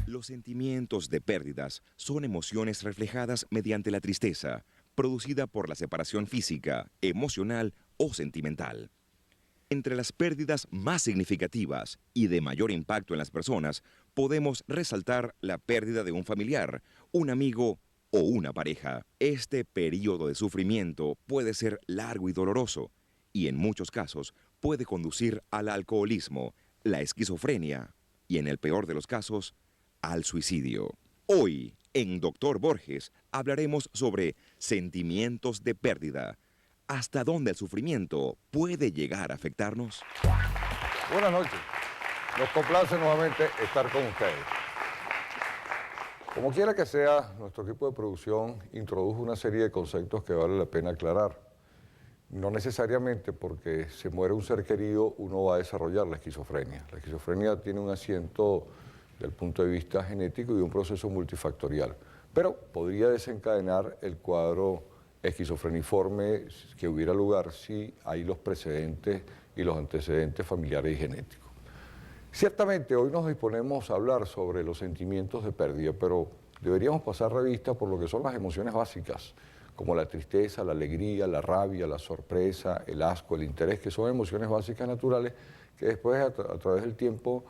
Los sentimientos de pérdidas son emociones reflejadas mediante la tristeza, producida por la separación física, emocional o sentimental. Entre las pérdidas más significativas y de mayor impacto en las personas, podemos resaltar la pérdida de un familiar, un amigo o una pareja. Este periodo de sufrimiento puede ser largo y doloroso, y en muchos casos puede conducir al alcoholismo, la esquizofrenia y, en el peor de los casos, al suicidio. Hoy, en Dr. Borges, hablaremos sobre sentimientos de pérdida. ¿Hasta dónde el sufrimiento puede llegar a afectarnos? Buenas noches. Nos complace nuevamente estar con ustedes. Como quiera que sea, nuestro equipo de producción introdujo una serie de conceptos que vale la pena aclarar. No necesariamente porque se muere un ser querido uno va a desarrollar la esquizofrenia. La esquizofrenia tiene un asiento del punto de vista genético y un proceso multifactorial, pero podría desencadenar el cuadro esquizofreniforme que hubiera lugar si hay los precedentes y los antecedentes familiares y genéticos. Ciertamente hoy nos disponemos a hablar sobre los sentimientos de pérdida, pero deberíamos pasar revista por lo que son las emociones básicas, como la tristeza, la alegría, la rabia, la sorpresa, el asco, el interés, que son emociones básicas naturales que después a través del tiempo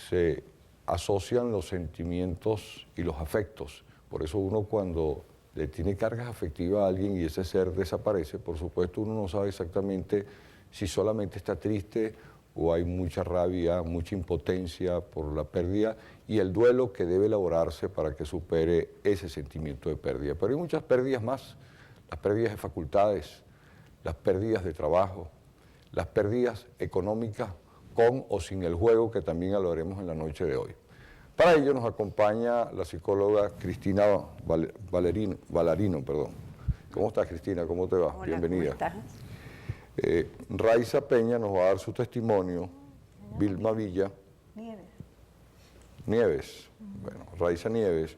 se asocian los sentimientos y los afectos. Por eso uno cuando le tiene cargas afectivas a alguien y ese ser desaparece, por supuesto uno no sabe exactamente si solamente está triste o hay mucha rabia, mucha impotencia por la pérdida y el duelo que debe elaborarse para que supere ese sentimiento de pérdida. Pero hay muchas pérdidas más, las pérdidas de facultades, las pérdidas de trabajo, las pérdidas económicas con o sin el juego, que también hablaremos en la noche de hoy. Para ello nos acompaña la psicóloga Cristina Valarino. ¿Cómo estás, Cristina? ¿Cómo te va? Hola, bienvenida. ¿cómo estás? Raiza Peña nos va a dar su testimonio. Vilma Villa. Nieves. Bueno, Raiza Nieves,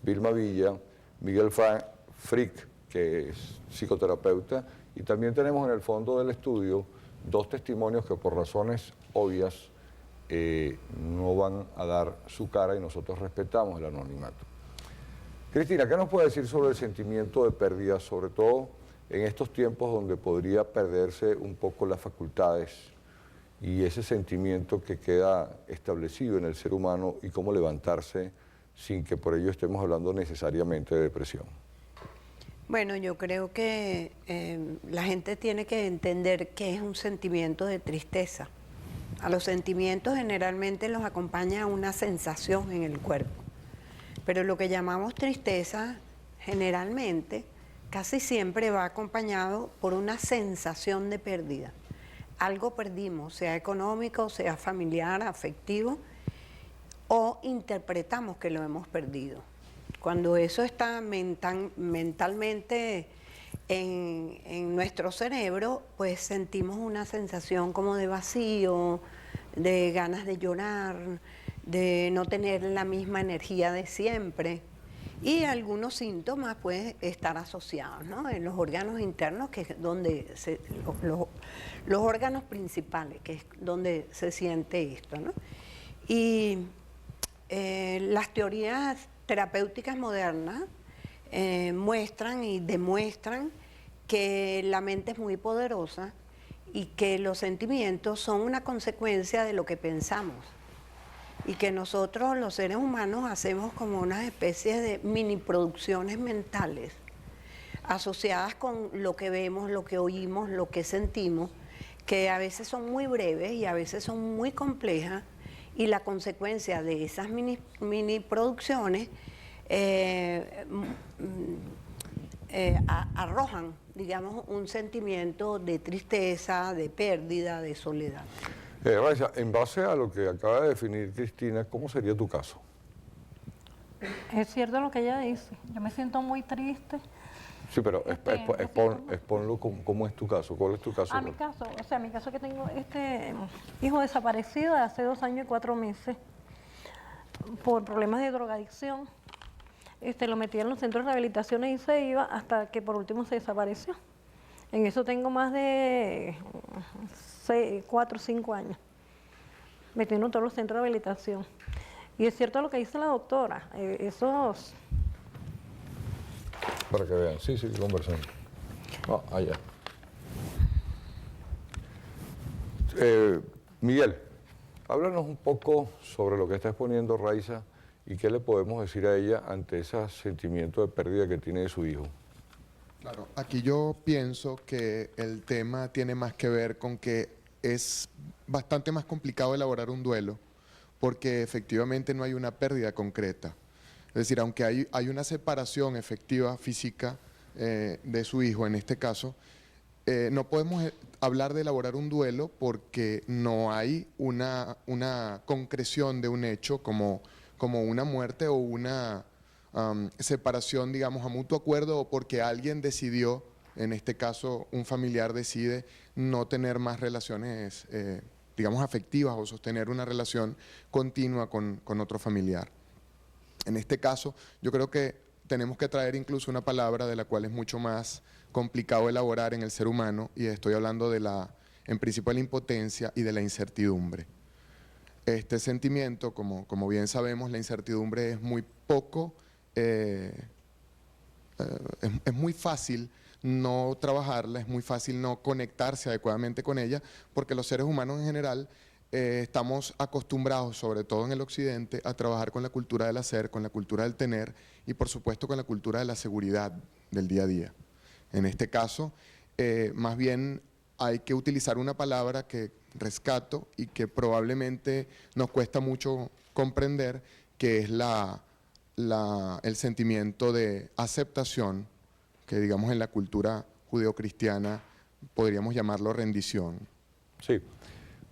Vilma Villa, Miguel Frick, que es psicoterapeuta, y también tenemos en el fondo del estudio dos testimonios que por razones obvias no van a dar su cara y nosotros respetamos el anonimato. Cristina, ¿qué nos puede decir sobre el sentimiento de pérdida, sobre todo en estos tiempos donde podría perderse un poco las facultades y ese sentimiento que queda establecido en el ser humano y cómo levantarse sin que por ello estemos hablando necesariamente de depresión? Bueno, yo creo que la gente tiene que entender que es un sentimiento de tristeza. A los sentimientos generalmente los acompaña una sensación en el cuerpo, pero lo que llamamos tristeza generalmente casi siempre va acompañado por una sensación de pérdida. Algo perdimos, sea económico, sea familiar, afectivo, o interpretamos que lo hemos perdido. Cuando eso está mentalmente en nuestro cerebro, pues sentimos una sensación como de vacío, de ganas de llorar, de no tener la misma energía de siempre. Y algunos síntomas pueden estar asociados, ¿no?, en los órganos internos, que es donde los órganos principales, que es donde se siente esto, ¿no? Y las teorías terapéuticas modernas muestran y demuestran que la mente es muy poderosa y que los sentimientos son una consecuencia de lo que pensamos, y que nosotros los seres humanos hacemos como unas especies de mini producciones mentales asociadas con lo que vemos, lo que oímos, lo que sentimos, que a veces son muy breves y a veces son muy complejas, y la consecuencia de esas mini producciones arrojan, digamos, un sentimiento de tristeza, de pérdida, de soledad. Raiza, en base a lo que acaba de definir Cristina, ¿cómo sería tu caso? Es cierto lo que ella dice. Yo me siento muy triste. Sí, pero exponlo cómo es tu caso. ¿Cuál es tu caso? Mi caso, mi caso es que tengo hijo desaparecido de hace 2 años y 4 meses por problemas de drogadicción. lo metía en los centros de rehabilitación y se iba hasta que por último se desapareció. En eso tengo más de 4 o 5 años, metiendo en todos los centros de rehabilitación. Y es cierto lo que dice la doctora, esos... Para que vean, sí, conversando. Allá. Miguel, háblanos un poco sobre lo que está exponiendo Raiza y qué le podemos decir a ella ante ese sentimiento de pérdida que tiene de su hijo. Claro, aquí yo pienso que el tema tiene más que ver con que es bastante más complicado elaborar un duelo porque efectivamente no hay una pérdida concreta. Es decir, aunque hay una separación efectiva física de su hijo en este caso, no podemos hablar de elaborar un duelo porque no hay una concreción de un hecho como una muerte o una separación, digamos, a mutuo acuerdo o porque alguien decidió, en este caso un familiar decide no tener más relaciones, digamos, afectivas o sostener una relación continua con otro familiar. En este caso, yo creo que tenemos que traer incluso una palabra de la cual es mucho más complicado elaborar en el ser humano, y estoy hablando en principio de la impotencia y de la incertidumbre. Este sentimiento, como bien sabemos, la incertidumbre es muy poco, es muy fácil no trabajarla, es muy fácil no conectarse adecuadamente con ella, porque los seres humanos en general estamos acostumbrados, sobre todo en el occidente, a trabajar con la cultura del hacer, con la cultura del tener y por supuesto con la cultura de la seguridad del día a día. En este caso, más bien hay que utilizar una palabra que rescato y que probablemente nos cuesta mucho comprender, que es el sentimiento de aceptación, que digamos en la cultura judeocristiana podríamos llamarlo rendición. Sí.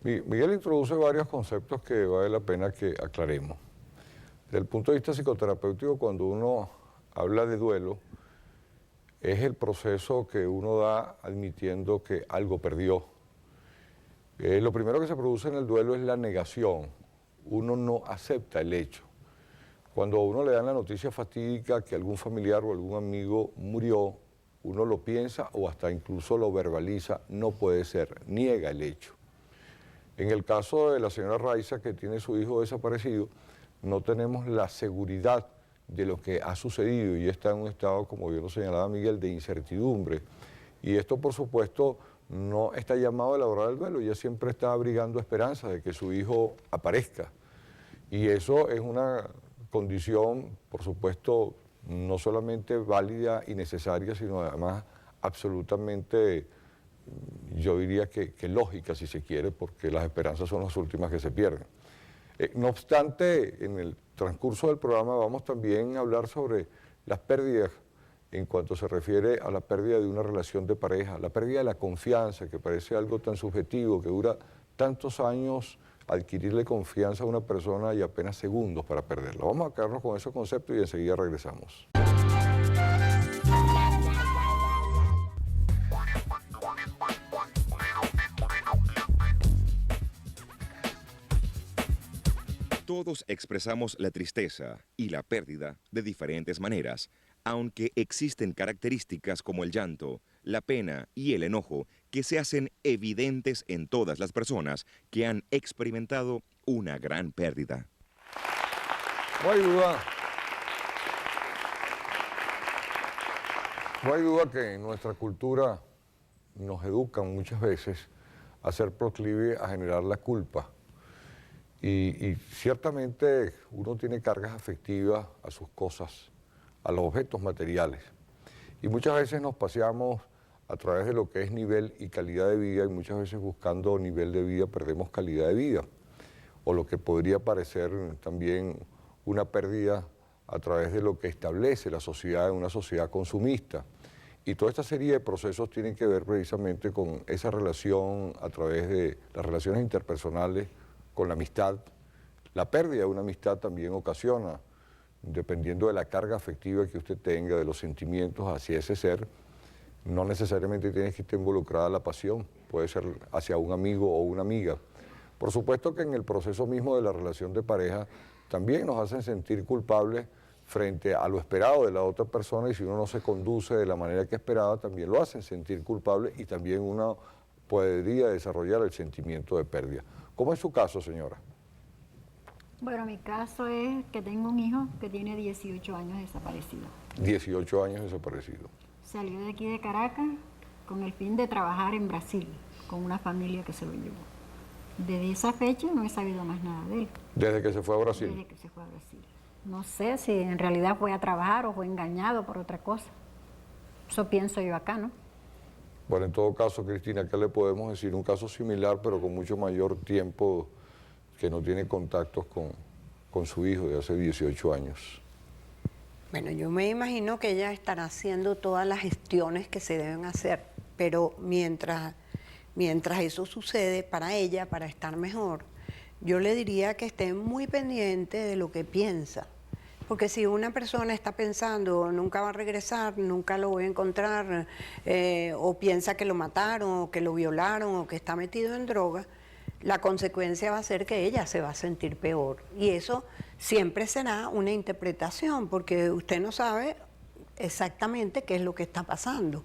Miguel introduce varios conceptos que vale la pena que aclaremos. Desde el punto de vista psicoterapéutico, cuando uno habla de duelo, es el proceso que uno da admitiendo que algo perdió. Lo primero que se produce en el duelo es la negación. Uno no acepta el hecho. Cuando a uno le dan la noticia fatídica que algún familiar o algún amigo murió, uno lo piensa o hasta incluso lo verbaliza, no puede ser, niega el hecho. En el caso de la señora Raiza, que tiene su hijo desaparecido, no tenemos la seguridad de lo que ha sucedido y está en un estado, como bien lo señalaba Miguel, de incertidumbre. Y esto, por supuesto, no está llamado a elaborar el duelo, ella siempre está abrigando esperanza de que su hijo aparezca. Y eso es una condición, por supuesto, no solamente válida y necesaria, sino además absolutamente, yo diría que lógica, si se quiere, porque las esperanzas son las últimas que se pierden. No obstante, en el transcurso del programa vamos también a hablar sobre las pérdidas en cuanto se refiere a la pérdida de una relación de pareja, la pérdida de la confianza, que parece algo tan subjetivo, que dura tantos años adquirirle confianza a una persona y apenas segundos para perderla. Vamos a quedarnos con ese concepto y enseguida regresamos. Todos expresamos la tristeza y la pérdida de diferentes maneras, aunque existen características como el llanto, la pena y el enojo que se hacen evidentes en todas las personas que han experimentado una gran pérdida. No hay duda que en nuestra cultura nos educan muchas veces a ser proclive a generar la culpa. Y ciertamente uno tiene cargas afectivas a sus cosas, a los objetos materiales. Y muchas veces nos paseamos a través de lo que es nivel y calidad de vida, y muchas veces buscando nivel de vida perdemos calidad de vida. O lo que podría parecer también una pérdida a través de lo que establece la sociedad en una sociedad consumista. Y toda esta serie de procesos tienen que ver precisamente con esa relación a través de las relaciones interpersonales, con la amistad. La pérdida de una amistad también ocasiona, dependiendo de la carga afectiva que usted tenga, de los sentimientos hacia ese ser, no necesariamente tiene que estar involucrada la pasión, puede ser hacia un amigo o una amiga. Por supuesto que en el proceso mismo de la relación de pareja también nos hacen sentir culpables frente a lo esperado de la otra persona, y si uno no se conduce de la manera que esperaba, también lo hacen sentir culpable y también uno podría desarrollar el sentimiento de pérdida. ¿Cómo es su caso, señora? Bueno, mi caso es que tengo un hijo que tiene 18 años desaparecido. 18 años desaparecido. Salió de aquí de Caracas con el fin de trabajar en Brasil, con una familia que se lo llevó. Desde esa fecha no he sabido más nada de él. ¿Desde que se fue a Brasil? Desde que se fue a Brasil. No sé si en realidad fue a trabajar o fue engañado por otra cosa. Eso pienso yo acá, ¿no? Bueno, en todo caso, Cristina, ¿qué le podemos decir? Un caso similar, pero con mucho mayor tiempo, que no tiene contactos con su hijo de hace 18 años. Bueno, yo me imagino que ella estará haciendo todas las gestiones que se deben hacer, pero mientras eso sucede para ella, para estar mejor, yo le diría que esté muy pendiente de lo que piensa. Porque si una persona está pensando, nunca va a regresar, nunca lo voy a encontrar, o piensa que lo mataron, o que lo violaron, o que está metido en droga, la consecuencia va a ser que ella se va a sentir peor. Y eso siempre será una interpretación, porque usted no sabe exactamente qué es lo que está pasando.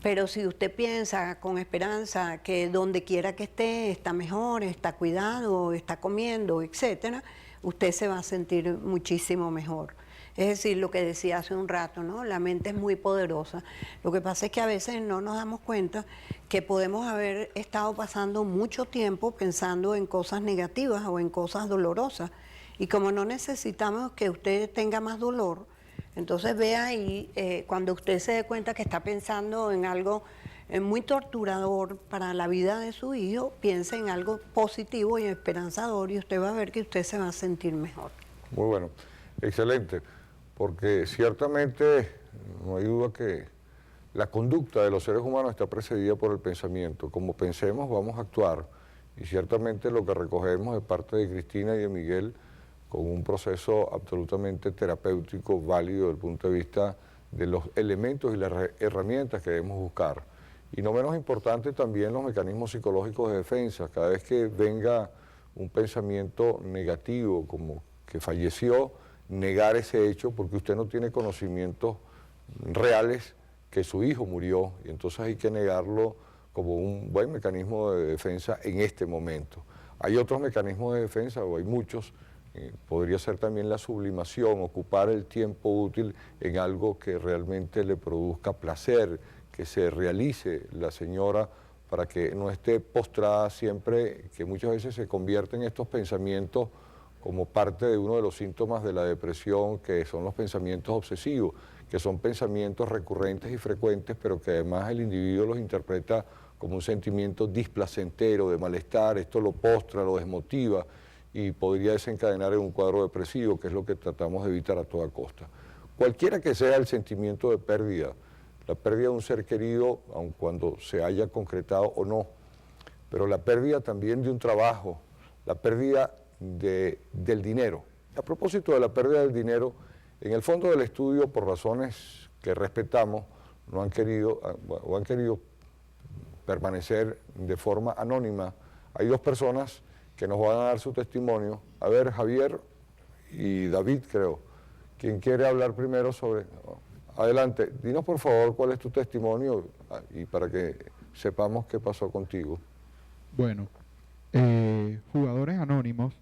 Pero si usted piensa con esperanza que donde quiera que esté está mejor, está cuidado, está comiendo, etcétera, usted se va a sentir muchísimo mejor. Es decir, lo que decía hace un rato, ¿no? La mente es muy poderosa. Lo que pasa es que a veces no nos damos cuenta que podemos haber estado pasando mucho tiempo pensando en cosas negativas o en cosas dolorosas. Y como no necesitamos que usted tenga más dolor, entonces vea ahí, cuando usted se dé cuenta que está pensando en algo muy torturador para la vida de su hijo, piense en algo positivo y esperanzador y usted va a ver que usted se va a sentir mejor. Muy bueno, excelente, porque ciertamente no hay duda que la conducta de los seres humanos está precedida por el pensamiento. Como pensemos, vamos a actuar, y ciertamente lo que recogemos de parte de Cristina y de Miguel, con un proceso absolutamente terapéutico, válido desde el punto de vista de los elementos y las herramientas que debemos buscar. Y no menos importante también los mecanismos psicológicos de defensa. Cada vez que venga un pensamiento negativo, como que falleció, negar ese hecho, porque usted no tiene conocimientos reales que su hijo murió, y entonces hay que negarlo como un buen mecanismo de defensa en este momento. Hay otros mecanismos de defensa, o hay muchos. Podría ser también la sublimación, ocupar el tiempo útil en algo que realmente le produzca placer, que se realice la señora, para que no esté postrada siempre, que muchas veces se convierten estos pensamientos como parte de uno de los síntomas de la depresión, que son los pensamientos obsesivos, que son pensamientos recurrentes y frecuentes, pero que además el individuo los interpreta como un sentimiento displacentero, de malestar. Esto lo postra, lo desmotiva, y podría desencadenar en un cuadro depresivo, que es lo que tratamos de evitar a toda costa. Cualquiera que sea el sentimiento de pérdida, la pérdida de un ser querido, aun cuando se haya concretado o no, pero la pérdida también de un trabajo, la pérdida del dinero. A propósito de la pérdida del dinero, en el fondo del estudio, por razones que respetamos, no han querido, o han querido permanecer de forma anónima. Hay dos personas que nos van a dar su testimonio. A ver, Javier y David, creo. ¿Quién quiere hablar primero sobre...? Adelante, dinos por favor cuál es tu testimonio y para que sepamos qué pasó contigo. Bueno, Jugadores Anónimos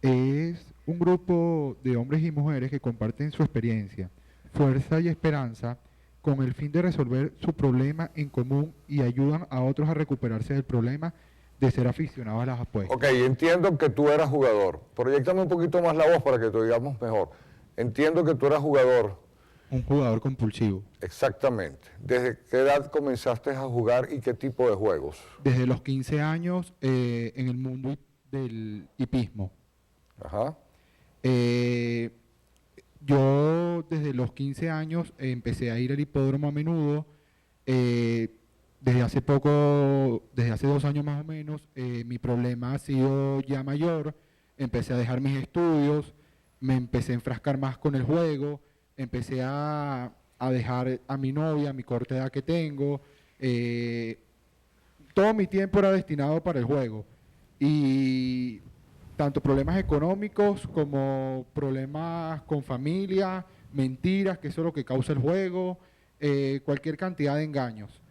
es un grupo de hombres y mujeres que comparten su experiencia, fuerza y esperanza con el fin de resolver su problema en común y ayudan a otros a recuperarse del problema de ser aficionados a las apuestas. Ok, entiendo que tú eras jugador. Proyéctame un poquito más la voz para que te oigamos mejor. Entiendo que tú eras jugador. Un jugador compulsivo. Exactamente. ¿Desde qué edad comenzaste a jugar y qué tipo de juegos? Desde los 15 años en el mundo del hipismo. Ajá. Yo desde los 15 años empecé a ir al hipódromo a menudo. Desde hace poco, desde hace 2 años más o menos, mi problema ha sido ya mayor. Empecé a dejar mis estudios, me empecé a enfrascar más con el juego, empecé a dejar a mi novia, a mi corta edad que tengo. Todo mi tiempo era destinado para el juego. Y tanto problemas económicos como problemas con familia, mentiras, que eso es lo que causa el juego, cualquier cantidad de engaños,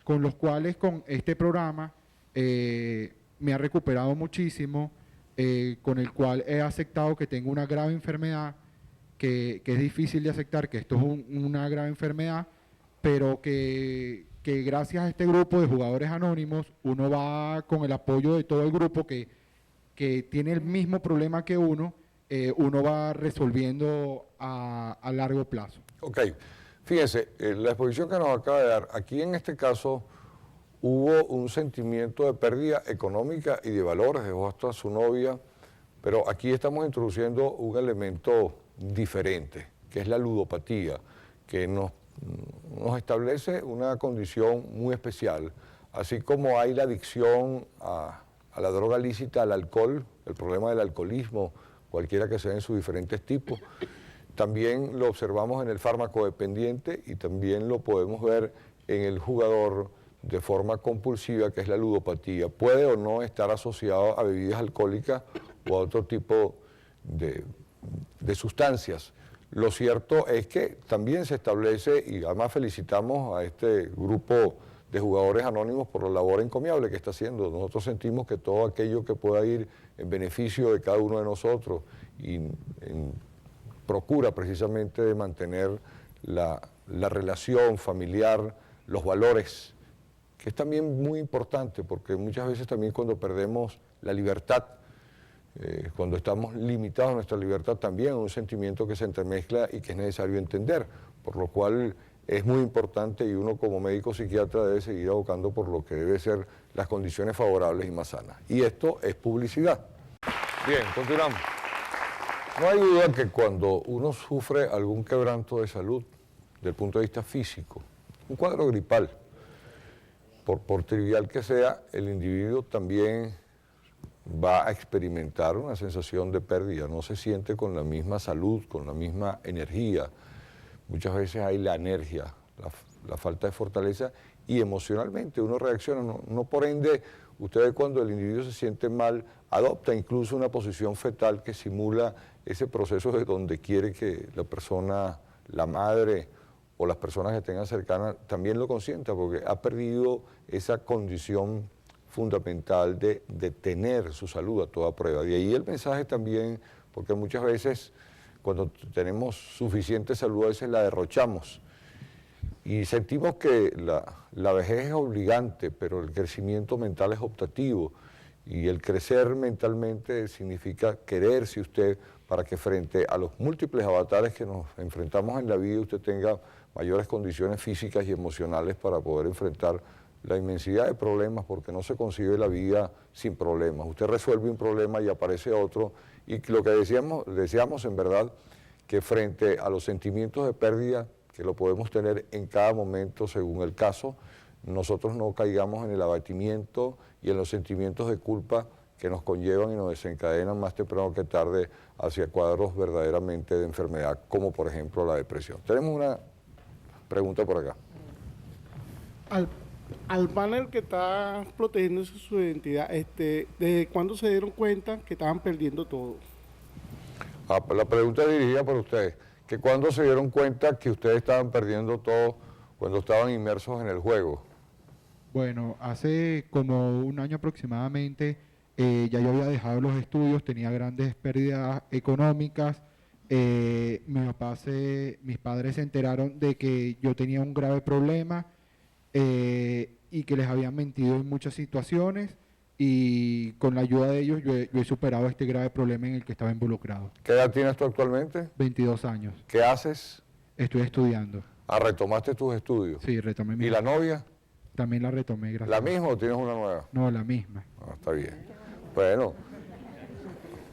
con los cuales con este programa me ha recuperado muchísimo, con el cual he aceptado que tengo una grave enfermedad, que es difícil de aceptar que esto es una grave enfermedad, pero que gracias a este grupo de jugadores anónimos, uno va con el apoyo de todo el grupo que tiene el mismo problema que uno va resolviendo a largo plazo. Ok, fíjense, la exposición que nos acaba de dar, aquí en este caso hubo un sentimiento de pérdida económica y de valores, dejó hasta su novia, pero aquí estamos introduciendo un elemento diferente, que es la ludopatía, que nos establece una condición muy especial, así como hay la adicción a la droga lícita, al alcohol, el problema del alcoholismo, cualquiera que sea en sus diferentes tipos. También lo observamos en el fármaco dependiente y también lo podemos ver en el jugador de forma compulsiva, que es la ludopatía. Puede o no estar asociado a bebidas alcohólicas o a otro tipo de sustancias. Lo cierto es que también se establece, y además felicitamos a este grupo de jugadores anónimos por la labor encomiable que está haciendo. Nosotros sentimos que todo aquello que pueda ir en beneficio de cada uno de nosotros y procura precisamente de mantener la relación familiar, los valores, que es también muy importante, porque muchas veces también cuando perdemos la libertad, cuando estamos limitados a nuestra libertad, también es un sentimiento que se entremezcla y que es necesario entender, por lo cual es muy importante y uno como médico psiquiatra debe seguir abocando por lo que debe ser las condiciones favorables y más sanas. Y esto es publicidad. Bien, continuamos. No hay duda que cuando uno sufre algún quebranto de salud, desde el punto de vista físico, un cuadro gripal, por trivial que sea, el individuo también va a experimentar una sensación de pérdida, no se siente con la misma salud, con la misma energía. Muchas veces hay la anergia, la falta de fortaleza y emocionalmente uno reacciona, no por ende, ustedes cuando el individuo se siente mal, adopta incluso una posición fetal que simula ese proceso de donde quiere que la persona, la madre o las personas que tengan cercanas también lo consientan, porque ha perdido esa condición fundamental de tener su salud a toda prueba. De ahí el mensaje también, porque muchas veces cuando tenemos suficiente salud a veces la derrochamos y sentimos que la vejez es obligante, pero el crecimiento mental es optativo y el crecer mentalmente significa quererse usted para que frente a los múltiples avatares que nos enfrentamos en la vida usted tenga mayores condiciones físicas y emocionales para poder enfrentar la inmensidad de problemas, porque no se concibe la vida sin problemas. Usted resuelve un problema y aparece otro, y lo que deseamos en verdad, que frente a los sentimientos de pérdida, que lo podemos tener en cada momento según el caso, nosotros no caigamos en el abatimiento y en los sentimientos de culpa que nos conllevan y nos desencadenan más temprano que tarde hacia cuadros verdaderamente de enfermedad, como por ejemplo la depresión. Tenemos una pregunta por acá. Al panel que está protegiendo su identidad, ¿desde cuándo se dieron cuenta que estaban perdiendo todo? La pregunta es dirigida por ustedes. ¿Que cuándo se dieron cuenta que ustedes estaban perdiendo todo cuando estaban inmersos en el juego? Bueno, hace como un año aproximadamente ya yo había dejado los estudios, tenía grandes pérdidas económicas. Mis padres se enteraron de que yo tenía un grave problema y que les habían mentido en muchas situaciones, y con la ayuda de ellos yo he superado este grave problema en el que estaba involucrado. ¿Qué edad tienes tú actualmente? 22 años. ¿Qué haces? Estoy estudiando. ¿Retomaste tus estudios? Sí, retomé mi... ¿Y la novia? También la retomé, gracias. ¿La misma o tienes una nueva? No, la misma. Está bien. Bueno.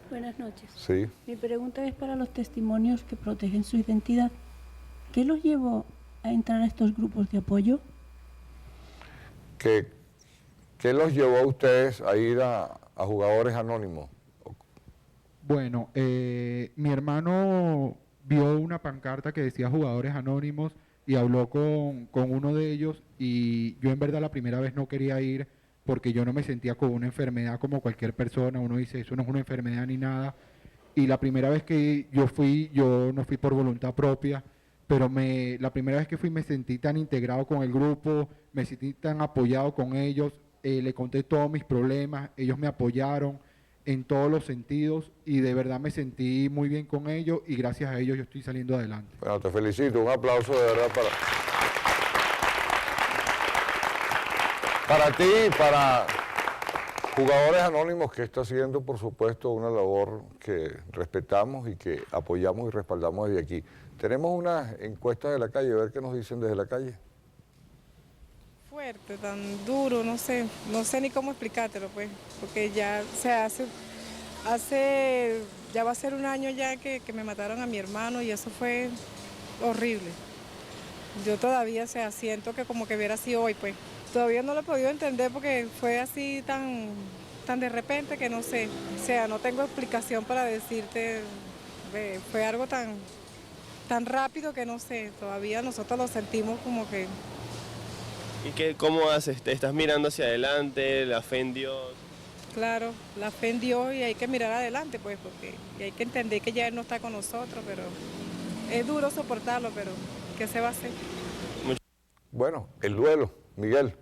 Buenas noches. Sí. Mi pregunta es para los testimonios que protegen su identidad. ¿Qué los llevó a entrar a estos grupos de apoyo? ¿Qué los llevó a ustedes a ir a jugadores anónimos? Bueno, mi hermano vio una pancarta que decía jugadores anónimos y habló con uno de ellos, y yo en verdad la primera vez no quería ir porque yo no me sentía con una enfermedad como cualquier persona. Uno dice, eso no es una enfermedad ni nada. Y la primera vez que yo no fui por voluntad propia, pero la primera vez que fui me sentí tan integrado con el grupo, me sentí tan apoyado con ellos, le conté todos mis problemas, ellos me apoyaron en todos los sentidos y de verdad me sentí muy bien con ellos y gracias a ellos yo estoy saliendo adelante. Bueno, te felicito, un aplauso de verdad para ti y para Jugadores Anónimos, que está haciendo, por supuesto, una labor que respetamos y que apoyamos y respaldamos desde aquí. Tenemos unas encuestas de la calle, a ver qué nos dicen desde la calle. Fuerte, tan duro, no sé ni cómo explicártelo, pues, porque ya se hace, ya va a ser un año ya que me mataron a mi hermano y eso fue horrible. Yo todavía, siento que como que hubiera sido hoy, pues. Todavía no lo he podido entender porque fue así tan de repente que no sé, no tengo explicación para decirte, fue algo tan rápido que no sé, todavía nosotros lo sentimos como que... ¿Y cómo haces? ¿Te estás mirando hacia adelante, la fe en Dios? Claro, la fe en Dios y hay que mirar adelante, pues, porque y hay que entender que ya Él no está con nosotros, pero es duro soportarlo, pero ¿qué se va a hacer? Bueno, el duelo, Miguel,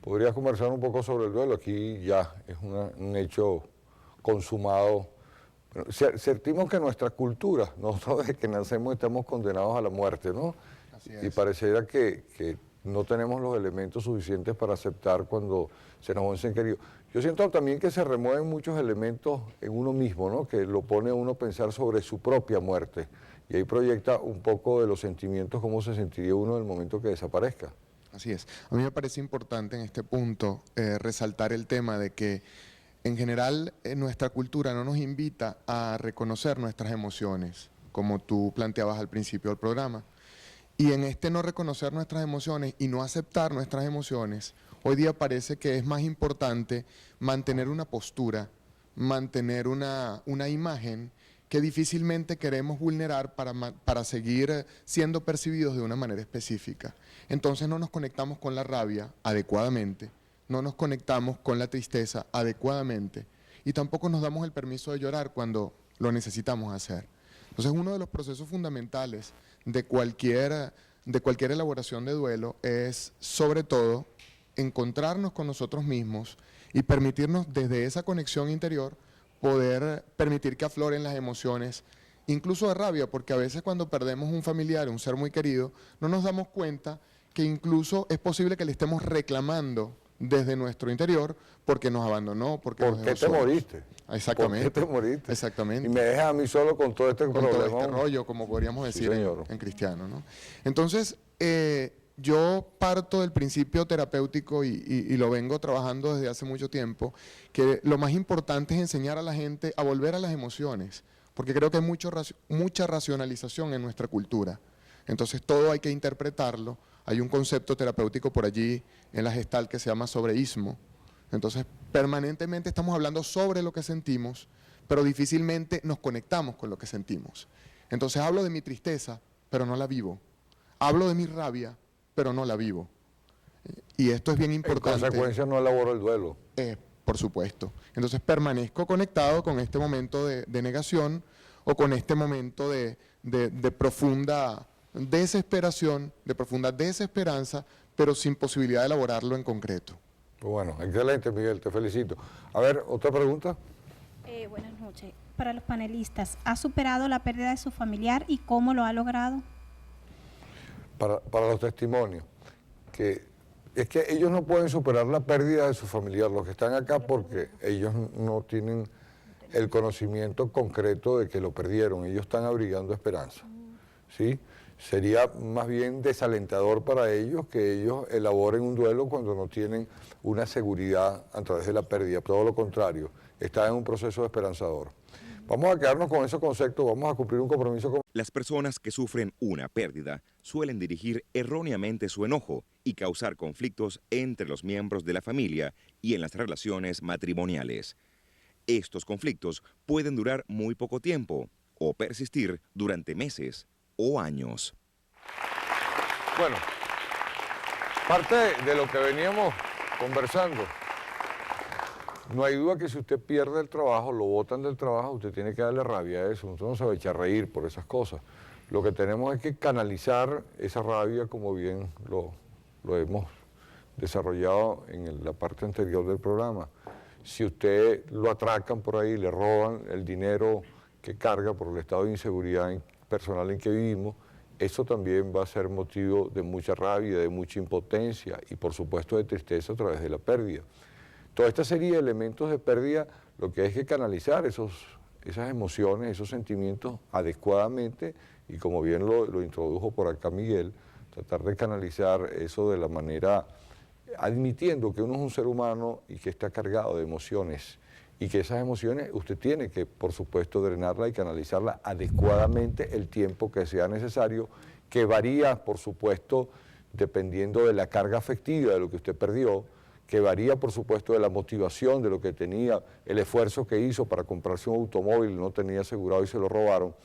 ¿podrías conversar un poco sobre el duelo? Aquí ya es un hecho consumado. Bueno, sentimos que nuestra cultura, nosotros desde que nacemos estamos condenados a la muerte, ¿no? Así es. Y pareciera que no tenemos los elementos suficientes para aceptar cuando se nos va un ser querido. Yo siento también que se remueven muchos elementos en uno mismo, ¿no? Que lo pone a uno a pensar sobre su propia muerte. Y ahí proyecta un poco de los sentimientos, cómo se sentiría uno en el momento que desaparezca. Así es. A mí me parece importante en este punto resaltar el tema de que en general nuestra cultura no nos invita a reconocer nuestras emociones, como tú planteabas al principio del programa. Y en este no reconocer nuestras emociones y no aceptar nuestras emociones, hoy día parece que es más importante mantener una postura, mantener una imagen que difícilmente queremos vulnerar para seguir siendo percibidos de una manera específica. Entonces no nos conectamos con la rabia adecuadamente, no nos conectamos con la tristeza adecuadamente y tampoco nos damos el permiso de llorar cuando lo necesitamos hacer. Entonces uno de los procesos fundamentales de cualquier elaboración de duelo es, sobre todo, encontrarnos con nosotros mismos y permitirnos desde esa conexión interior poder permitir que afloren las emociones, incluso de rabia, porque a veces cuando perdemos un familiar, un ser muy querido, no nos damos cuenta que incluso es posible que le estemos reclamando desde nuestro interior porque nos abandonó, porque nos dejó solos. ¿Por qué te moriste? Exactamente. ¿Por qué te moriste? Exactamente. Y me dejas a mí solo con todo este problema. Con todo este rollo, como podríamos decir en cristiano, ¿no? Entonces, yo parto del principio terapéutico y lo vengo trabajando desde hace mucho tiempo, que lo más importante es enseñar a la gente a volver a las emociones, porque creo que hay mucha racionalización en nuestra cultura. Entonces todo hay que interpretarlo. Hay un concepto terapéutico por allí en la Gestalt que se llama sobreísmo. Entonces permanentemente estamos hablando sobre lo que sentimos, pero difícilmente nos conectamos con lo que sentimos. Entonces hablo de mi tristeza, pero no la vivo. Hablo de mi rabia, pero no la vivo. Y esto es bien importante. En consecuencia no elaboro el duelo. Por supuesto. Entonces permanezco conectado con este momento de negación o con este momento de profunda desesperación, de profunda desesperanza, pero sin posibilidad de elaborarlo en concreto. Bueno, excelente, Miguel, te felicito. A ver, ¿otra pregunta? Buenas noches. Para los panelistas, ¿ha superado la pérdida de su familiar y cómo lo ha logrado? Para los testimonios, que es que ellos no pueden superar la pérdida de su familiar, los que están acá, porque ellos no tienen el conocimiento concreto de que lo perdieron, ellos están abrigando esperanza, ¿sí? Sería más bien desalentador para ellos que ellos elaboren un duelo cuando no tienen una seguridad a través de la pérdida, todo lo contrario, están en un proceso esperanzador. Vamos a quedarnos con ese concepto, vamos a cumplir un compromiso con... Las personas que sufren una pérdida suelen dirigir erróneamente su enojo y causar conflictos entre los miembros de la familia y en las relaciones matrimoniales. Estos conflictos pueden durar muy poco tiempo o persistir durante meses o años. Bueno, parte de lo que veníamos conversando No hay duda que si usted pierde el trabajo, lo botan del trabajo, usted tiene que darle rabia a eso. Usted no se va a echar a reír por esas cosas. Lo que tenemos es que canalizar esa rabia, como bien lo hemos desarrollado en la parte anterior del programa. Si usted lo atracan por ahí, le roban el dinero que carga por el estado de inseguridad personal en que vivimos, eso también va a ser motivo de mucha rabia, de mucha impotencia y por supuesto de tristeza a través de la pérdida. Toda esta serie de elementos de pérdida, lo que hay que canalizar esas emociones, esos sentimientos adecuadamente, y como bien lo introdujo por acá Miguel, tratar de canalizar eso de la manera, admitiendo que uno es un ser humano y que está cargado de emociones, y que esas emociones usted tiene que, por supuesto, drenarla y canalizarla adecuadamente el tiempo que sea necesario, que varía, por supuesto, dependiendo de la carga afectiva de lo que usted perdió, que varía, por supuesto, de la motivación, de lo que tenía, el esfuerzo que hizo para comprarse un automóvil, no tenía asegurado y se lo robaron,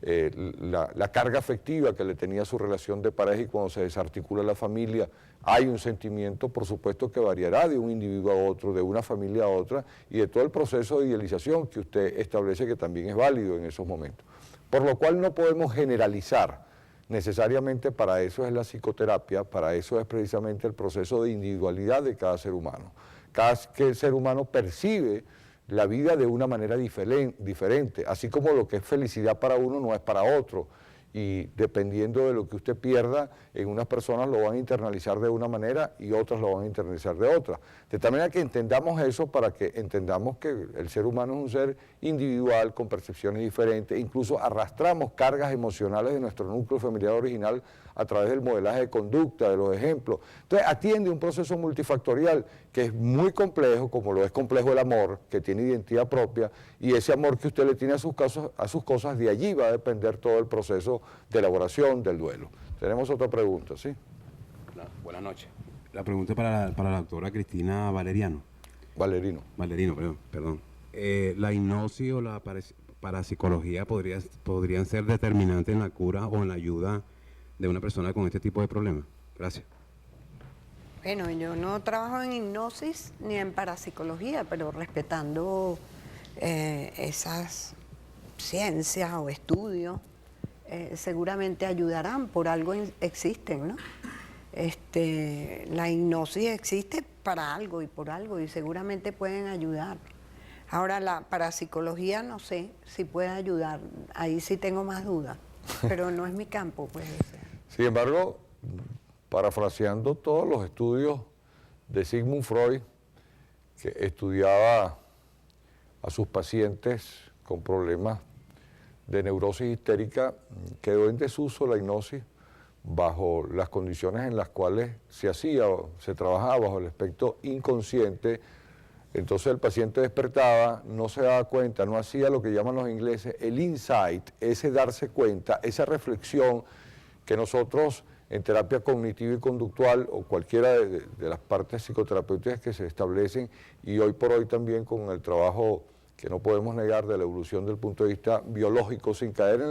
la carga afectiva que le tenía su relación de pareja, y cuando se desarticula la familia, hay un sentimiento, por supuesto, que variará de un individuo a otro, de una familia a otra, y de todo el proceso de idealización que usted establece, que también es válido en esos momentos. Por lo cual no podemos generalizar. Necesariamente para eso es la psicoterapia, para eso es precisamente el proceso de individualidad de cada ser humano. Cada ser humano percibe la vida de una manera diferente, así como lo que es felicidad para uno no es para otro. Y dependiendo de lo que usted pierda, en unas personas lo van a internalizar de una manera y otras lo van a internalizar de otra. De tal manera que entendamos eso, para que entendamos que el ser humano es un ser individual con percepciones diferentes, incluso arrastramos cargas emocionales de nuestro núcleo familiar original a través del modelaje de conducta, de los ejemplos. Entonces atiende un proceso multifactorial que es muy complejo, como lo es complejo el amor, que tiene identidad propia, y ese amor que usted le tiene a sus cosas, de allí va a depender todo el proceso de elaboración del duelo. Tenemos otra pregunta, ¿sí? Buenas noches. La pregunta es para la doctora Cristina Valerino, perdón. ¿La hipnosis o la parapsicología podrían ser determinantes en la cura o en la ayuda de una persona con este tipo de problemas? Gracias. Bueno, yo no trabajo en hipnosis ni en parapsicología, pero respetando esas ciencias o estudios, seguramente ayudarán, por algo existen, ¿no? La hipnosis existe para algo y por algo, y seguramente pueden ayudar. Ahora, la parapsicología no sé si puede ayudar, ahí sí tengo más dudas, pero no es mi campo, pues. Sin embargo, parafraseando todos los estudios de Sigmund Freud, que estudiaba a sus pacientes con problemas de neurosis histérica, quedó en desuso la hipnosis bajo las condiciones en las cuales se trabajaba bajo el aspecto inconsciente. Entonces el paciente despertaba, no se daba cuenta, no hacía lo que llaman los ingleses el insight, ese darse cuenta, esa reflexión que nosotros en terapia cognitiva y conductual, o cualquiera de las partes psicoterapéuticas que se establecen, y hoy por hoy también con el trabajo que no podemos negar de la evolución del punto de vista biológico, sin caer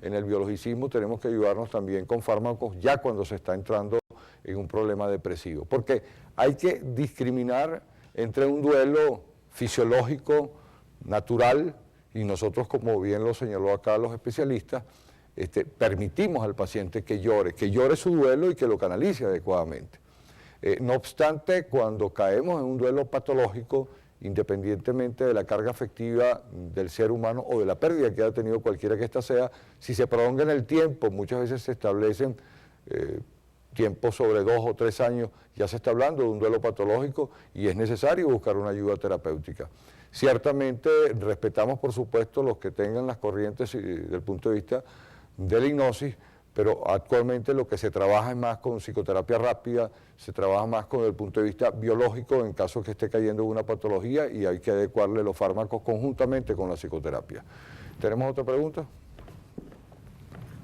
en el biologicismo, tenemos que ayudarnos también con fármacos ya cuando se está entrando en un problema depresivo. Porque hay que discriminar entre un duelo fisiológico, natural, y nosotros, como bien lo señaló acá los especialistas, permitimos al paciente que llore su duelo y que lo canalice adecuadamente. No obstante, cuando caemos en un duelo patológico, independientemente de la carga afectiva del ser humano o de la pérdida que haya tenido cualquiera que ésta sea, si se prolonga en el tiempo, muchas veces se establecen tiempos sobre 2 o 3 años, ya se está hablando de un duelo patológico y es necesario buscar una ayuda terapéutica. Ciertamente respetamos, por supuesto, los que tengan las corrientes del punto de vista de la hipnosis, pero actualmente lo que se trabaja es más con psicoterapia rápida, se trabaja más con el punto de vista biológico en caso que esté cayendo en una patología, y hay que adecuarle los fármacos conjuntamente con la psicoterapia. ¿Tenemos otra pregunta?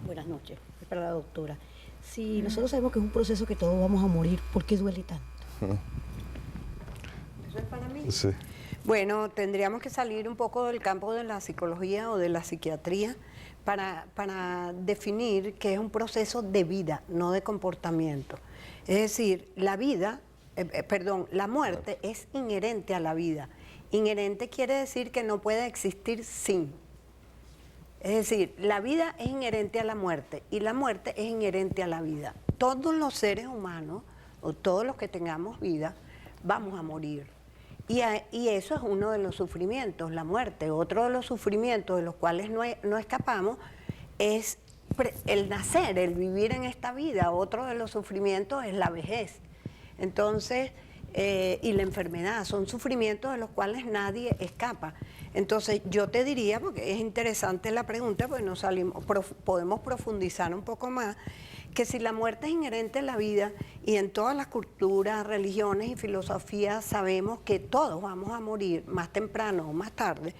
Buenas noches, es para la doctora. Si nosotros sabemos que es un proceso que todos vamos a morir, ¿por qué duele tanto? ¿Eso es para mí? Sí. Bueno, tendríamos que salir un poco del campo de la psicología o de la psiquiatría para definir que es un proceso de vida, no de comportamiento. Es decir, la muerte es inherente a la vida Inherente quiere decir que no puede existir sin. Es decir, la vida es inherente a la muerte y la muerte es inherente a la vida. Todos los seres humanos, o todos los que tengamos vida, vamos a morir. Y eso es uno de los sufrimientos, la muerte. Otro de los sufrimientos de los cuales no escapamos es el nacer, el vivir en esta vida. Otro de los sufrimientos es la vejez. Entonces, y la enfermedad, son sufrimientos de los cuales nadie escapa. Entonces, yo te diría, porque es interesante la pregunta, pues podemos profundizar un poco más, que si la muerte es inherente a la vida, y en todas las culturas, religiones y filosofías sabemos que todos vamos a morir más temprano o más tarde,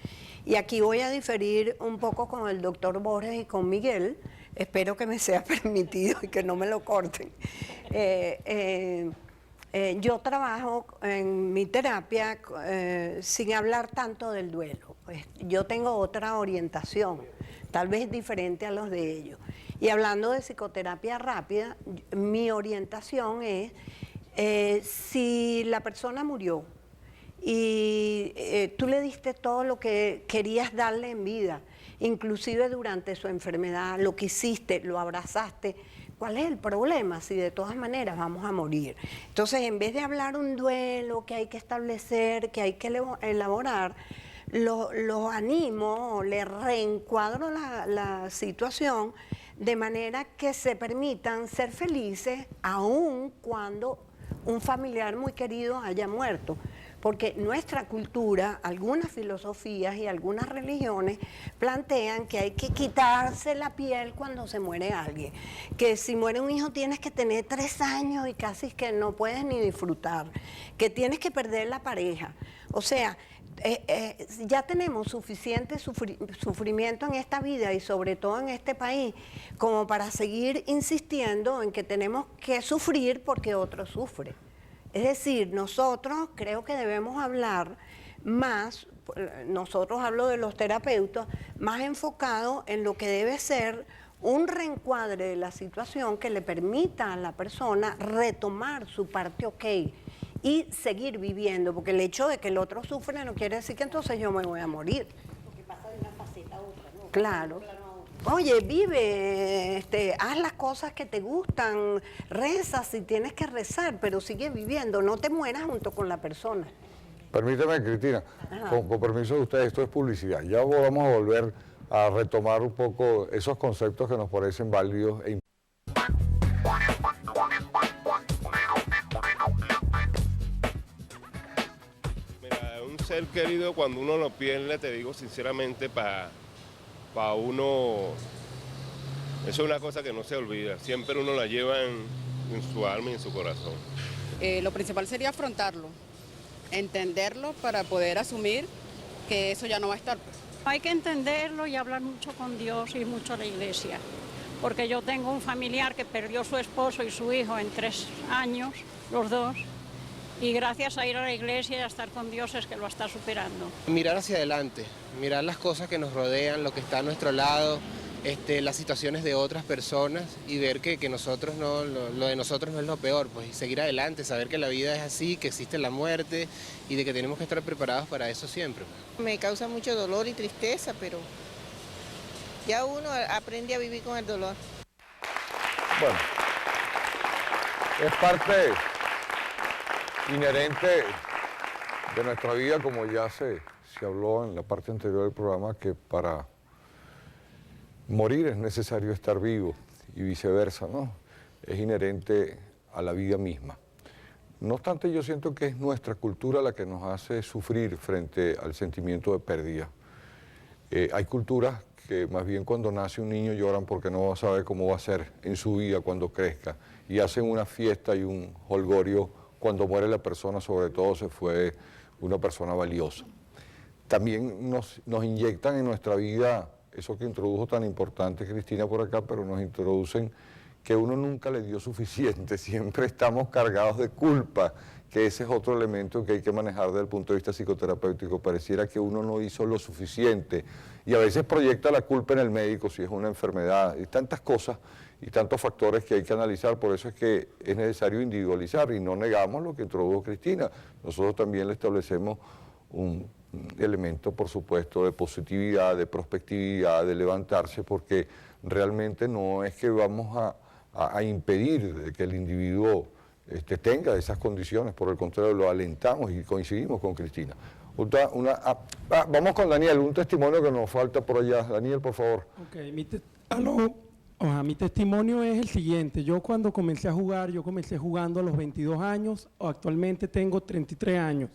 y aquí voy a diferir un poco con el doctor Borges y con Miguel, espero que me sea permitido y que no me lo corten. Yo trabajo en mi terapia sin hablar tanto del duelo, pues yo tengo otra orientación, tal vez diferente a los de ellos. Y hablando de psicoterapia rápida, mi orientación es, si la persona murió y tú le diste todo lo que querías darle en vida, inclusive durante su enfermedad, lo que hiciste, lo abrazaste, ¿cuál es el problema si de todas maneras vamos a morir? Entonces, en vez de hablar un duelo que hay que establecer, que hay que elaborar, los animo, les reencuadro la situación de manera que se permitan ser felices aun cuando un familiar muy querido haya muerto. Porque nuestra cultura, algunas filosofías y algunas religiones plantean que hay que quitarse la piel cuando se muere alguien. Que si muere un hijo tienes que tener 3 años y casi que no puedes ni disfrutar. Que tienes que perder la pareja. O sea, ya tenemos suficiente sufrimiento en esta vida y sobre todo en este país como para seguir insistiendo en que tenemos que sufrir porque otro sufre. Es decir, nosotros creo que debemos hablar más, nosotros hablo de los terapeutas, más enfocado en lo que debe ser un reencuadre de la situación que le permita a la persona retomar su parte ok y seguir viviendo, porque el hecho de que el otro sufre no quiere decir que entonces yo me voy a morir. Porque pasa de una faceta a otra, ¿no? Claro. Oye, vive, haz las cosas que te gustan, reza si tienes que rezar, pero sigue viviendo, no te mueras junto con la persona. Permíteme, Cristina, con permiso de ustedes, esto es publicidad. Ya vamos a volver a retomar un poco esos conceptos que nos parecen válidos e importantes. Ser querido, cuando uno lo pierde, te digo sinceramente, para uno, eso es una cosa que no se olvida, siempre uno la lleva en su alma y en su corazón. Lo principal sería afrontarlo, entenderlo para poder asumir que eso ya no va a estar. Hay que entenderlo y hablar mucho con Dios y mucho a la iglesia, porque yo tengo un familiar que perdió su esposo y su hijo en 3 años, los dos, y gracias a ir a la iglesia y a estar con Dios es que lo está superando. Mirar hacia adelante, mirar las cosas que nos rodean, lo que está a nuestro lado, las situaciones de otras personas y ver que nosotros no, lo de nosotros no es lo peor, pues y seguir adelante, saber que la vida es así, que existe la muerte y de que tenemos que estar preparados para eso siempre. Me causa mucho dolor y tristeza, pero ya uno aprende a vivir con el dolor. Bueno, es parte inherente de nuestra vida, como ya se habló en la parte anterior del programa, que para morir es necesario estar vivo y viceversa, ¿no? Es inherente a la vida misma. No obstante, yo siento que es nuestra cultura la que nos hace sufrir frente al sentimiento de pérdida. Hay culturas que más bien cuando nace un niño lloran porque no sabe cómo va a ser en su vida cuando crezca y hacen una fiesta y un jolgorio cuando muere la persona, sobre todo se fue una persona valiosa. También nos inyectan en nuestra vida eso que introdujo tan importante Cristina por acá, pero nos introducen que uno nunca le dio suficiente, siempre estamos cargados de culpa, que ese es otro elemento que hay que manejar desde el punto de vista psicoterapéutico. Pareciera que uno no hizo lo suficiente y a veces proyecta la culpa en el médico si es una enfermedad y tantas cosas y tantos factores que hay que analizar. Por eso es que es necesario individualizar y no negamos lo que introdujo Cristina. Nosotros también le establecemos un elemento, por supuesto, de positividad, de prospectividad, de levantarse, porque realmente no es que vamos a impedir de que el individuo tenga esas condiciones, por el contrario, lo alentamos y coincidimos con Cristina. Vamos con Daniel, un testimonio que nos falta por allá. Daniel, por favor. Okay, mi testimonio es el siguiente. Yo cuando comencé a jugar, yo comencé jugando a los 22 años, actualmente tengo 33 años.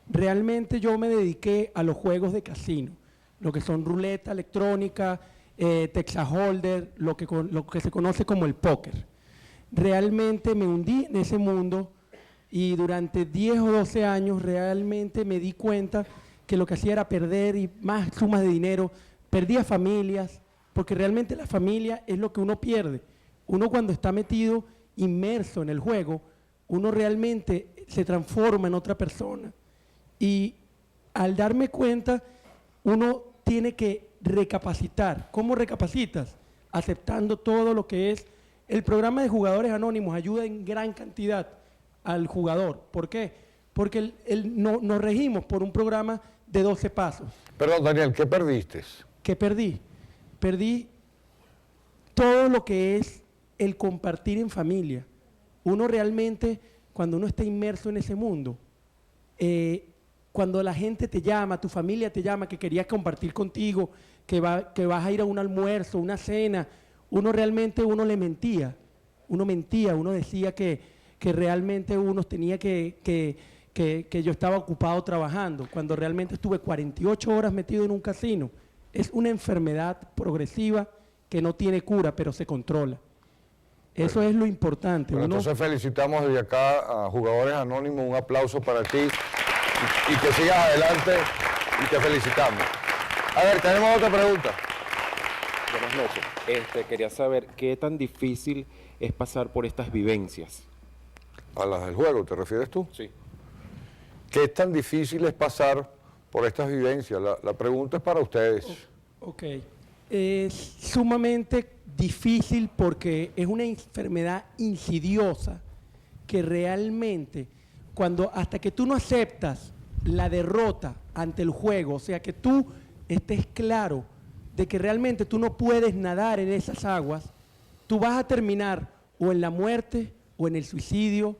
Realmente yo me dediqué a los juegos de casino, lo que son ruleta electrónica, Texas Holder, lo que se conoce como el póker. Realmente me hundí en ese mundo y durante 10 o 12 años realmente me di cuenta que lo que hacía era perder y más sumas de dinero, perdía familias, porque realmente la familia es lo que uno pierde. Uno cuando está metido, inmerso en el juego, uno realmente se transforma en otra persona. Y al darme cuenta, uno tiene que recapacitar. ¿Cómo recapacitas? Aceptando todo lo que es. El programa de Jugadores Anónimos ayuda en gran cantidad al jugador. ¿Por qué? Porque nos regimos por un programa de 12 pasos. Perdón, Daniel, ¿qué perdiste? ¿Qué perdí? Perdí todo lo que es el compartir en familia. Uno realmente, cuando uno está inmerso en ese mundo, cuando la gente te llama, tu familia te llama, que quería compartir contigo, que vas a ir a un almuerzo, una cena, uno realmente le mentía. Uno decía que realmente uno tenía que yo estaba ocupado trabajando, cuando realmente estuve 48 horas metido en un casino. Es una enfermedad progresiva que no tiene cura, pero se controla. Eso es lo importante. Bueno, entonces felicitamos desde acá a Jugadores Anónimos, un aplauso para ti y que sigas adelante y te felicitamos. A ver, tenemos otra pregunta. Buenas noches. Quería saber qué tan difícil es pasar por estas vivencias. ¿A las del juego te refieres tú? Sí. ¿Qué tan difícil es pasar por estas vivencias? La pregunta es para ustedes. Ok. Es sumamente difícil porque es una enfermedad insidiosa que realmente, hasta que tú no aceptas la derrota ante el juego, o sea, que tú estés claro de que realmente tú no puedes nadar en esas aguas, tú vas a terminar o en la muerte o en el suicidio,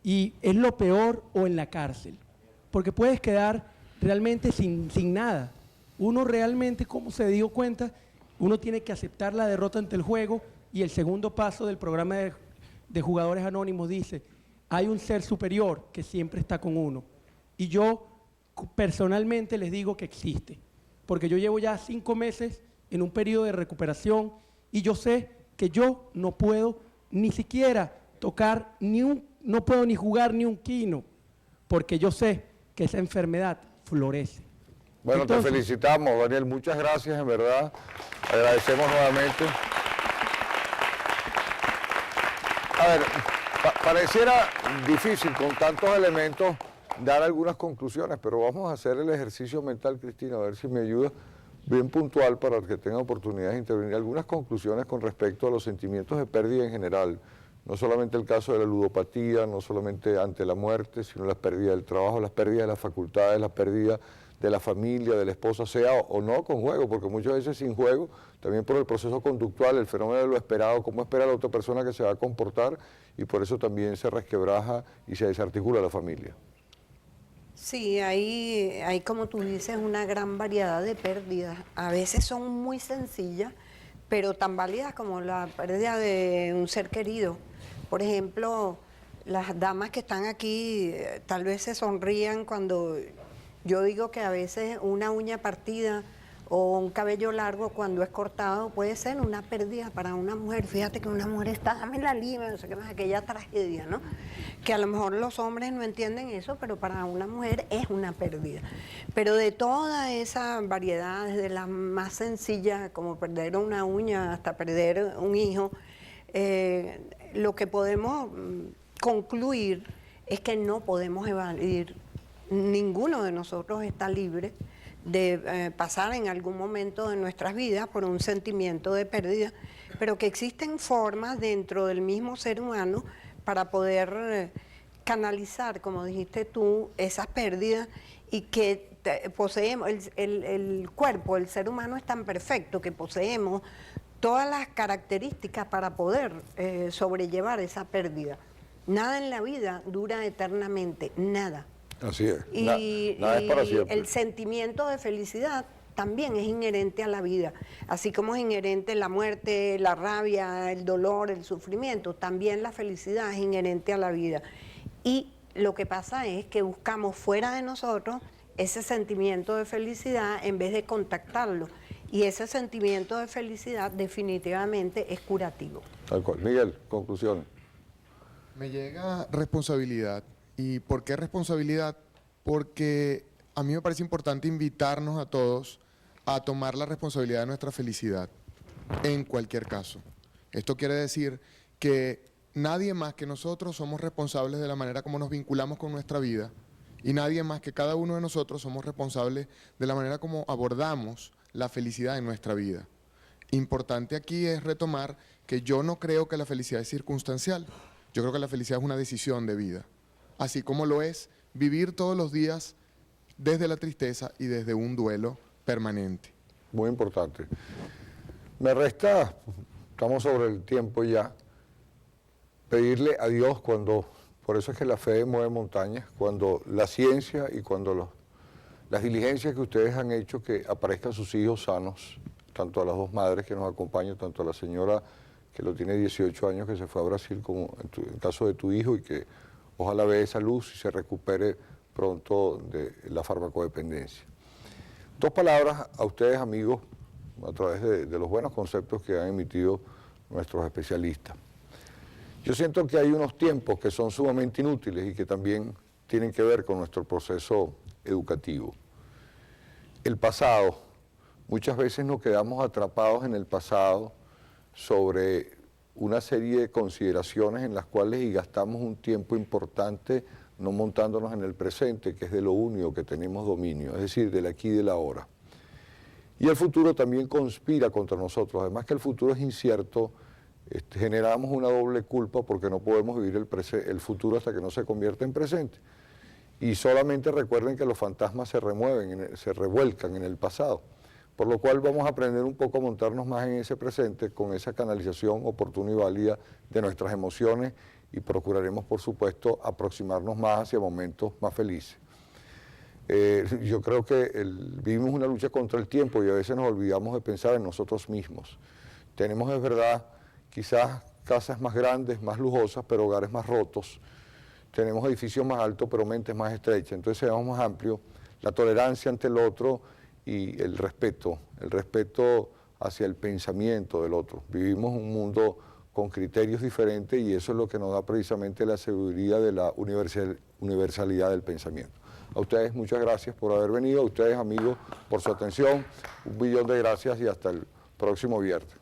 y es lo peor, o en la cárcel, porque puedes quedar realmente sin nada. Uno realmente, como se dio cuenta, uno tiene que aceptar la derrota ante el juego, y el segundo paso del programa de Jugadores Anónimos dice, hay un ser superior que siempre está con uno. Y yo personalmente les digo que existe, porque yo llevo ya 5 meses en un periodo de recuperación y yo sé que yo no puedo ni siquiera tocar no puedo ni jugar ni un quino, porque yo sé que esa enfermedad florece. Bueno, entonces, te felicitamos, Daniel, muchas gracias, en verdad, agradecemos nuevamente. A ver, pareciera difícil con tantos elementos dar algunas conclusiones, pero vamos a hacer el ejercicio mental, Cristina, a ver si me ayuda, bien puntual para que tenga oportunidad de intervenir. Algunas conclusiones con respecto a los sentimientos de pérdida en general, no solamente el caso de la ludopatía, no solamente ante la muerte, sino las pérdidas del trabajo, las pérdidas de las facultades, las pérdidas de la familia, de la esposa, sea o no con juego, porque muchas veces sin juego, también por el proceso conductual, el fenómeno de lo esperado, cómo espera la otra persona que se va a comportar, y por eso también se resquebraja y se desarticula la familia. Sí, hay como tú dices una gran variedad de pérdidas. A veces son muy sencillas, pero tan válidas como la pérdida de un ser querido. Por ejemplo, las damas que están aquí tal vez se sonrían cuando yo digo que a veces una uña partida o un cabello largo cuando es cortado puede ser una pérdida para una mujer. Fíjate que una mujer está, dame la lima, no sé qué más, aquella tragedia, ¿no? Que a lo mejor los hombres no entienden eso, pero para una mujer es una pérdida. Pero de toda esa variedad, desde la más sencilla, como perder una uña hasta perder un hijo, lo que podemos concluir es que no podemos evadir, ninguno de nosotros está libre de pasar en algún momento de nuestras vidas por un sentimiento de pérdida, pero que existen formas dentro del mismo ser humano para poder canalizar, como dijiste tú, esas pérdidas y que poseemos, el cuerpo, el ser humano es tan perfecto que poseemos todas las características para poder sobrellevar esa pérdida. Nada en la vida dura eternamente, nada. Así es. Nada es para siempre. El sentimiento de felicidad también es inherente a la vida, así como es inherente la muerte, la rabia, el dolor, el sufrimiento, también la felicidad es inherente a la vida. Y lo que pasa es que buscamos fuera de nosotros ese sentimiento de felicidad en vez de contactarlo. Y ese sentimiento de felicidad definitivamente es curativo. Tal cual. Miguel, conclusiones. Me llega responsabilidad. ¿Y por qué responsabilidad? Porque a mí me parece importante invitarnos a todos a tomar la responsabilidad de nuestra felicidad, en cualquier caso. Esto quiere decir que nadie más que nosotros somos responsables de la manera como nos vinculamos con nuestra vida, y nadie más que cada uno de nosotros somos responsables de la manera como abordamos la felicidad en nuestra vida. Importante aquí es retomar que yo no creo que la felicidad es circunstancial. Yo creo que la felicidad es una decisión de vida, así como lo es vivir todos los días desde la tristeza y desde un duelo permanente. Muy importante. Me resta, estamos sobre el tiempo ya, pedirle a Dios por eso es que la fe mueve montañas, cuando la ciencia y cuando las diligencias que ustedes han hecho que aparezcan sus hijos sanos, tanto a las dos madres que nos acompañan, tanto a la señora que lo tiene 18 años que se fue a Brasil, como en el caso de tu hijo, y que ojalá vea esa luz y se recupere pronto de la farmacodependencia. Dos palabras a ustedes, amigos, a través de los buenos conceptos que han emitido nuestros especialistas. Yo siento que hay unos tiempos que son sumamente inútiles y que también tienen que ver con nuestro proceso educativo. El pasado, muchas veces nos quedamos atrapados en el pasado sobre una serie de consideraciones en las cuales y gastamos un tiempo importante no montándonos en el presente, que es de lo único que tenemos dominio, es decir, del aquí y del ahora. Y el futuro también conspira contra nosotros, además que el futuro es incierto, generamos una doble culpa porque no podemos vivir el futuro hasta que no se convierta en presente. Y solamente recuerden que los fantasmas se revuelcan en el pasado, por lo cual vamos a aprender un poco a montarnos más en ese presente con esa canalización oportuna y válida de nuestras emociones, y procuraremos, por supuesto, aproximarnos más hacia momentos más felices. Yo creo que vivimos una lucha contra el tiempo y a veces nos olvidamos de pensar en nosotros mismos. Tenemos, es verdad, quizás casas más grandes, más lujosas, pero hogares más rotos. Tenemos edificios más altos, pero mentes más estrechas. Entonces seamos más amplios, la tolerancia ante el otro y el respeto hacia el pensamiento del otro. Vivimos un mundo con criterios diferentes y eso es lo que nos da precisamente la seguridad de la universalidad del pensamiento. A ustedes muchas gracias por haber venido, a ustedes amigos por su atención, 1.000.000 de gracias y hasta el próximo viernes.